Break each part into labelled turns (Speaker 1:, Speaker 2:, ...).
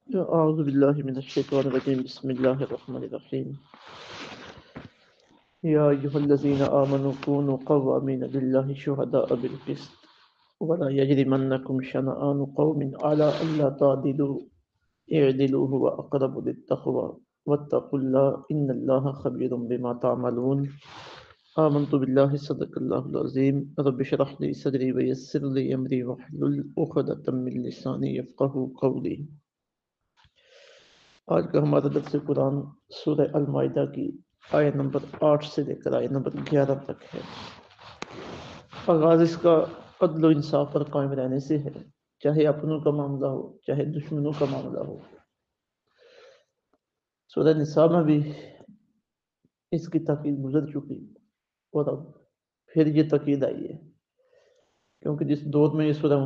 Speaker 1: أعوذ بالله من الشيطان الرجيم بسم الله الرحمن الرحيم يا أيها الذين آمنوا كونوا قوامين لله شهداء بالقسط ولا يجرمنكم شنآن قوم على ألا تعدلوا اعدلوا هو أقرب للتقوى واتقوا الله إن الله خبير بما تعملون آمنت بالله صدق الله العظيم رب اشرح لي صدري ويسر لي أمري واحلل عقدة من لساني يفقهوا قولي۔ آج کا ہمارا درس قرآن سورہ المائدہ کی آیت نمبر 8 سے لے کر آیت نمبر 11 تک ہے۔ آغاز اس کا عدل و انصاف پر قائم رہنے سے ہے، چاہے اپنوں کا معاملہ ہو چاہے دشمنوں کا معاملہ ہو۔ سورہ نساء میں بھی اس کی تاکید گزر چکی اور اب پھر یہ تاکید آئی ہے، کیونکہ جس دور میں یہ سورہ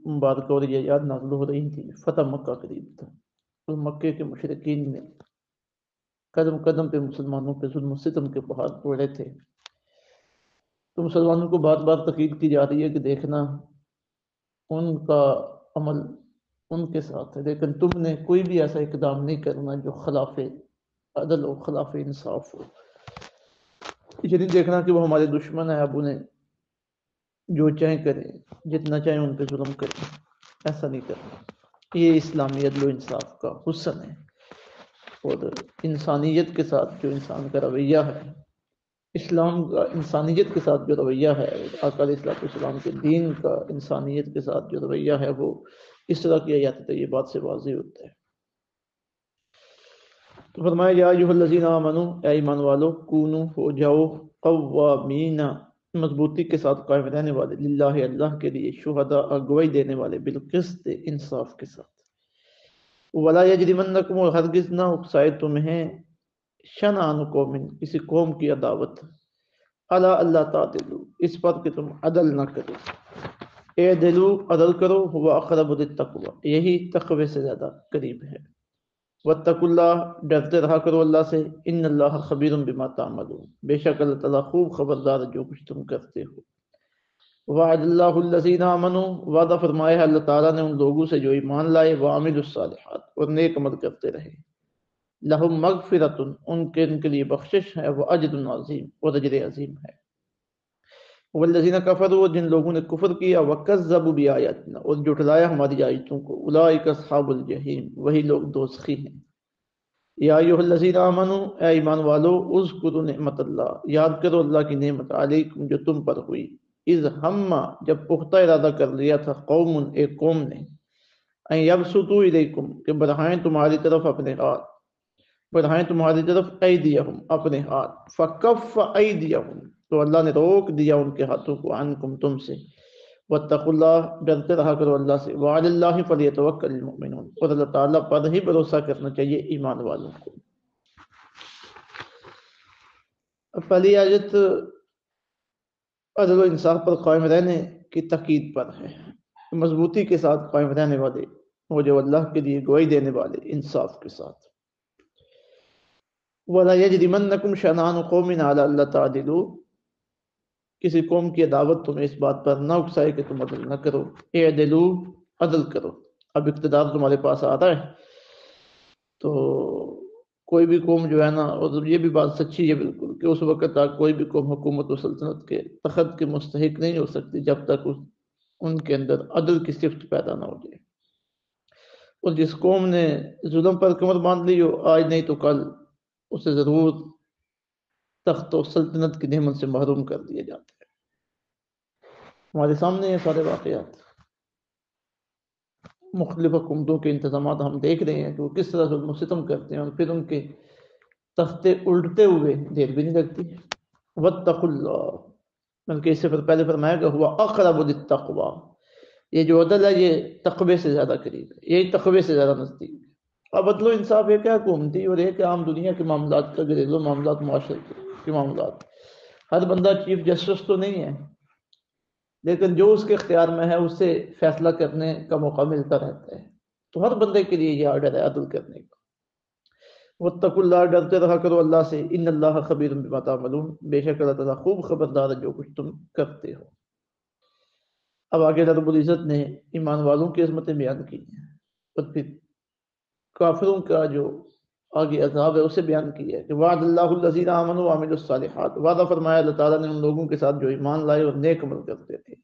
Speaker 1: مبارکہ اور یہ یاد نازل ہو رہی تھی فتح مکہ قریب تھا، اور مکے کے مشرکین نے قدم قدم پہ مسلمانوں پہ ظلم و ستم کے پہاڑ پڑے تھے، تو مسلمانوں کو بار بار تاکید کی جا رہی ہے کہ دیکھنا ان کا عمل ان کے ساتھ ہے، لیکن تم نے کوئی بھی ایسا اقدام نہیں کرنا جو خلاف عدل و خلاف انصاف ہو۔ یہ نہیں دیکھنا کہ وہ ہمارے دشمن ہیں، اب انہیں جو چاہیں کریں، جتنا چاہیں ان پہ ظلم کریں، ایسا نہیں کرنا۔ یہ اسلامی عدل و انصاف کا حسن ہے، اور انسانیت کے ساتھ جو انسان کا رویہ ہے، اسلام کا انسانیت کے ساتھ جو رویہ ہے، آقا علیہ الصلوۃ والسلام کے دین کا انسانیت کے ساتھ جو رویہ ہے، وہ اس طرح کی آیات طیبات سے واضح ہوتا ہے۔ تو فرمایا یا ایھا الذین آمنو، اے ایمان والو، کونو ہو جاؤ، قوامین مضبوطی کے ساتھ قائم رہنے والے، للہ اللہ کے لیے، شہداء گواہی دینے والے، بالقسط انصاف کے ساتھ۔ ولا یجرمنکم، اور ہرگز نہ اکسائے تمہیں، شنآن قوم، کسی قوم کی عداوت، الا اللہ تعدلو، اس پر کہ تم عدل نہ کرو، اعدلو، عدل کرو، ہوا اقرب للتقوی، یہی تقوی سے زیادہ قریب ہے۔ واتقوا اللہ، ڈرتے رہا کرو اللہ سے، ان اللہ خبیر بما تعملون، بے شک اللہ تعالیٰ خوب خبردار ہے جو کچھ تم کرتے ہو۔ وعد اللہ الذین آمنوا، وعدہ فرمایا ہے اللہ تعالیٰ نے ان لوگوں سے جو ایمان لائے، وعملوا الصالحات، اور نیک عمل کرتے رہے، لہم مغفرۃ، ان کے لیے بخشش ہے، وہ اجر عظیم، اور اجر عظیم ہے۔ والذین کفروا، جن لوگوں نے کفر کیا، وکذبوا بآیاتنا، اور جھٹلایا ہماری آیتوں کو، اولئک اصحاب الجحیم، وہی لوگ دوزخی ہیں۔ یا ایھا الذین آمنوا، اے ایمان والو، اذکروا نعمت اللہ، یاد کرو اللہ کی نعمت، علیکم، جو تم پر ہوئی، اذ ہم، جب پختہ ارادہ کر لیا تھا، قوم، ایک قوم نے، ان یبسطوا الیکم، کہ بڑھائیں تمہاری طرف اپنے ہاتھ، بڑھائیں تمہاری طرف ایدیہم، اپنے ہاتھ، فکف ایدیہم، تو اللہ نے روک دیا ان کے ہاتھوں کو، عنکم، تم سے، واتقوا اللہ، ڈرتے رہا کرو اللہ سے، وعلی اللہ فلیتوکل المؤمنون، اور اللہ تعالیٰ پر ہی بھروسہ کرنا چاہیے ایمان والوں کو۔ اب پہلی آیت عدل و انصاف پر قائم رہنے کی تاکید پر ہے، مضبوطی کے ساتھ قائم رہنے والے، وہ جو اللہ کے لیے گواہی دینے والے، انصاف کے ساتھ۔ وَلَا يَجْرِمَنَّكُمْ شَنَآنُ قَوْمٍ عَلَىٰ أَلَّا تَعْدِلُوا، کسی قوم کی عداوت تمہیں اس بات پر نہ اکسائے کہ تم عدل نہ کرو، اعدلوا، عدل کرو۔ اب اقتدار تمہارے پاس آ رہا ہے تو کوئی بھی قوم جو ہے نا، اور یہ بھی بات سچی ہے بالکل، کہ اس وقت تک کوئی بھی قوم حکومت و سلطنت کے تخت کے مستحق نہیں ہو سکتی جب تک ان کے اندر عدل کی صفت پیدا نہ ہو جائے۔ اور جس قوم نے ظلم پر کمر باندھ لی ہو، آج نہیں تو کل اسے ضرور تخت و سلطنت کی نعمت سے محروم کر دیا جاتا ہے۔ ہمارے سامنے یہ سارے واقعات، مختلف حکومتوں کے انتظامات ہم دیکھ رہے ہیں کہ وہ کس طرح ظلم و ستم کرتے ہیں، اور پھر ان کے تختے الٹتے ہوئے دیر بھی نہیں لگتی۔ واتقوا اللہ، بلکہ اس سے پہلے فرمایا کہ ہوا اقرب للتقوی، یہ جو عدل ہے یہ تقوی سے زیادہ قریب ہے، یہ تقوی سے زیادہ نزدیک ہے۔ اب عدل و انصاف ایک ہے حکومتی، اور ایک ہے عام دنیا کے معاملات کا، گھریلو معاملات، معاشرے کے معاملات۔ ہر بندہ چیف جسٹس تو نہیں ہے، لیکن جو اس کے اختیار میں ہے اس سے فیصلہ کرنے کا موقع ملتا رہتا ہے، تو ہر بندے کے لیے یہ آرڈر ہے عدل کرنے کا۔ واتقوا اللہ، ڈرتے رہا کرو اللہ سے، ان اللہ خبیر بما تعملون، بے شک اللہ تعالیٰ خوب خبردار ہے جو کچھ تم کرتے ہو۔ اب آگے رب العزت نے ایمان والوں کی عظمتیں بیان کی ہیں، اور پھر کافروں کا جو آگے عذاب ہے اسے بیان کیا ہے کہ وعد اللہ الذین آمنوا وعملوا الصالحات، وعدہ فرمایا اللہ تعالیٰ نے ان لوگوں کے ساتھ جو ایمان لائے اور نیک عمل کرتے تھے،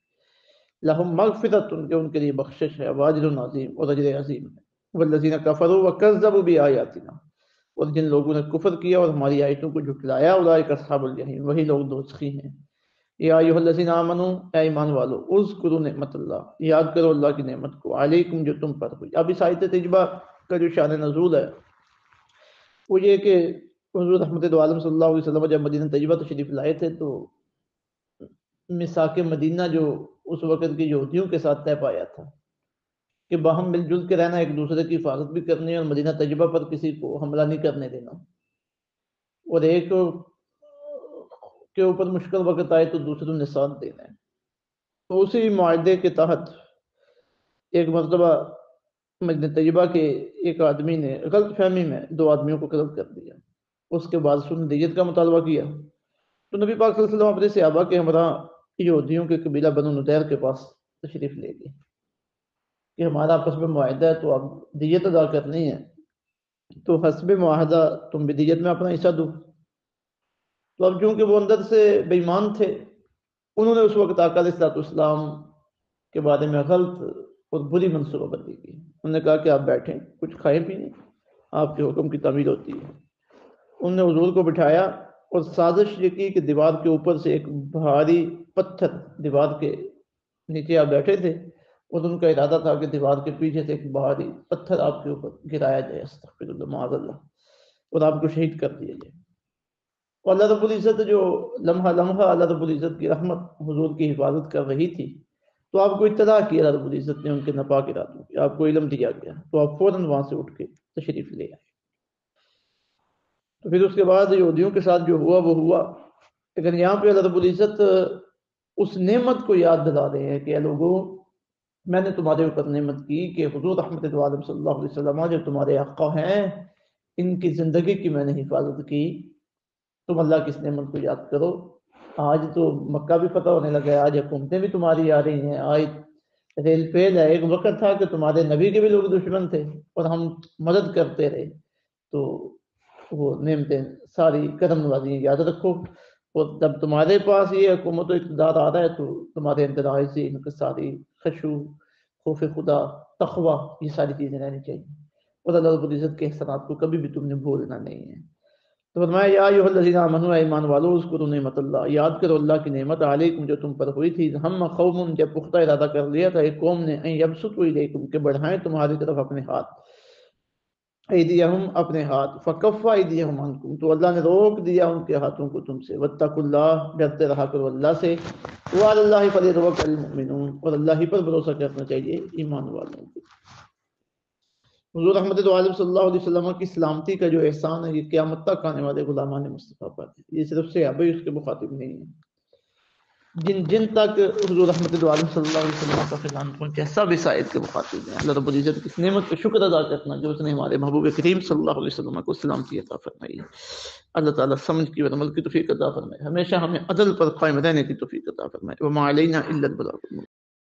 Speaker 1: لہم مغفرت، ان کے لیے بخشش ہے، واجر عظیم، اور اجر عظیم ہے، والذین کفروا وکذبوا بآیاتنا، اور جن لوگوں نے کفر کیا اور ہماری آیتوں کو جھٹلایا، اولئک اصحاب الجحیم، وہی لوگ دوزخی ہیں۔ یا ایھا الذین آمنوا، اے ایمان والو، اذکروا نعمت اللہ، یاد کرو اللہ کی نعمت کو، علیکم، جو تم پر ہوئی۔ اب اس آیت تجبہ کا جو شان نزول ہے وہ یہ کہ حضور رحمت دو عالم صلی اللہ علیہ وسلم جب مدینہ طیبہ تشریف لائے تھے تو میثاق مدینہ جو اس وقت کی یہودیوں کے ساتھ طے پایا تھا کہ باہم مل جل کے رہنا، ایک دوسرے کی حفاظت بھی کرنی ہے اور مدینہ طیبہ پر کسی کو حملہ نہیں کرنے دینا، اور ایک کے اوپر مشکل وقت آئے تو دوسروں نے ساتھ دینا ہے۔ تو اسی معاہدے کے تحت ایک مرتبہ مدینہ طیبہ کے ایک آدمی نے غلط فہمی میں دو آدمیوں کو قتل کر دیا، اس کے بعد سن دیت کا مطالبہ کیا تو نبی پاک صلی اللہ علیہ وسلم اپنے صحابہ کے ہمراہ یہودیوں کے قبیلہ بنو نضیر کے پاس تشریف لے گئے کہ ہمارا آپس میں معاہدہ ہے تو اب دیت ادا کرنی ہے، تو حسب معاہدہ تم بھی دیت میں اپنا حصہ دو۔ تو اب چونکہ وہ اندر سے بے ایمان تھے، انہوں نے اس وقت آقا علیہ الصلوۃ والسلام کے بارے میں غلط اور بری منصوبہ بندی کی۔ انہوں نے کہا کہ آپ بیٹھیں، کچھ کھائیں پیئیں، آپ کے حکم کی تعمیل ہوتی ہے۔ انہوں نے حضور کو بٹھایا اور سازش یہ کی کہ دیوار کے اوپر سے ایک بھاری پتھر دیوار کے نیچے آپ بیٹھے تھے اور ان کا ارادہ تھا کہ دیوار کے پیچھے سے ایک بھاری پتھر آپ کے اوپر گرایا جائے، استغفر اللہ، معاذ اللہ، اور آپ کو شہید کر دیا جائے۔ اور اللہ رب العزت جو لمحہ لمحہ اللہ رب العزت کی رحمت حضور کی حفاظت کر رہی تھی، تو آپ کو اطلاع کی اللہ رب العزت نے ان کے ناپاک ارادوں کی، آپ کو علم دیا گیا، تو آپ فوراً وہاں سے اٹھ کے تشریف لے آئے۔ تو پھر اس کے بعد یہودیوں کے ساتھ جو ہوا وہ ہوا، لیکن یہاں پہ اللہ رب العزت اس نعمت کو یاد دلا رہے ہیں کہ اے لوگوں، میں نے تمہارے اوپر نعمت کی کہ حضور رحمت عالم صلی اللہ علیہ وسلم جو تمہارے آقا ہیں، ان کی زندگی کی میں نے حفاظت کی، تم اللہ کی اس نعمت کو یاد کرو۔ آج تو مکہ بھی فتح ہونے لگا ہے، آج حکومتیں بھی تمہاری آ رہی ہیں، آج ریل فیل ہے۔ ایک وقت تھا کہ تمہارے نبی کے بھی لوگ دشمن تھے اور ہم مدد کرتے رہے، تو وہ نعمتیں ساری کرم نوازی یاد رکھو، اور جب تمہارے پاس یہ حکومت و اقتدار آ رہا ہے تو تمہارے اندر آئزی، انکساری، خشوع، خوف خدا، تقوی، یہ ساری چیزیں رہنی چاہیے، اور اللہ رب العزت کے احسانات کو کبھی بھی تم نے بھولنا نہیں ہے۔ تو فرمایا یا ایھا الذین آمنوا، ایمان والو، اذکروا نعمت اللہ، یاد کرو اللہ کی نعمت، علیکم، جو تم پر ہوئی تھی، ہم قوم، جب پختہ ارادہ کر لیا تھا ایک قوم نے، ان یبسطوا الیکم، کہ بڑھائیں تمہاری طرف اپنے ہاتھ، ایدیہم، اپنے ہاتھ، فکف ایدیہم عنکم، تو اللہ نے روک دیا ان کے ہاتھوں کو تم سے، واتقوا اللہ، ڈرتے رہا کرو اللہ سے، وعلی اللہ فلیتوکل المؤمنون، اور اللہ ہی پر بھروسہ کرنا چاہیے ایمان والوں کو۔ حضور رحمت دو عالم صلی اللہ علیہ وسلم کی سلامتی کا جو احسان ہے یہ قیامت تک آنے والے غلامان مصطفیٰ پر ہے، یہ صرف صحابہ اس کے مخاطب نہیں ہیں، جن تک حضور رحمت دو عالم صلی اللہ علیہ وسلم کا فیضان پہنچے سب اس آیت کے مخاطب ہیں۔ اللہ رب العزت کی اس نعمت کا شکر ادا کرنا جو اس نے ہمارے محبوب کریم صلی اللہ علیہ وسلم کو سلامتی عطا فرمائی ہے۔ اللہ تعالیٰ سمجھ کی اور عمل کی توفیق عطا فرمائے، ہمیشہ ہمیں عدل پر قائم رہنے کی توفیق عطا فرمائے۔ وما علینا الا البلاغ۔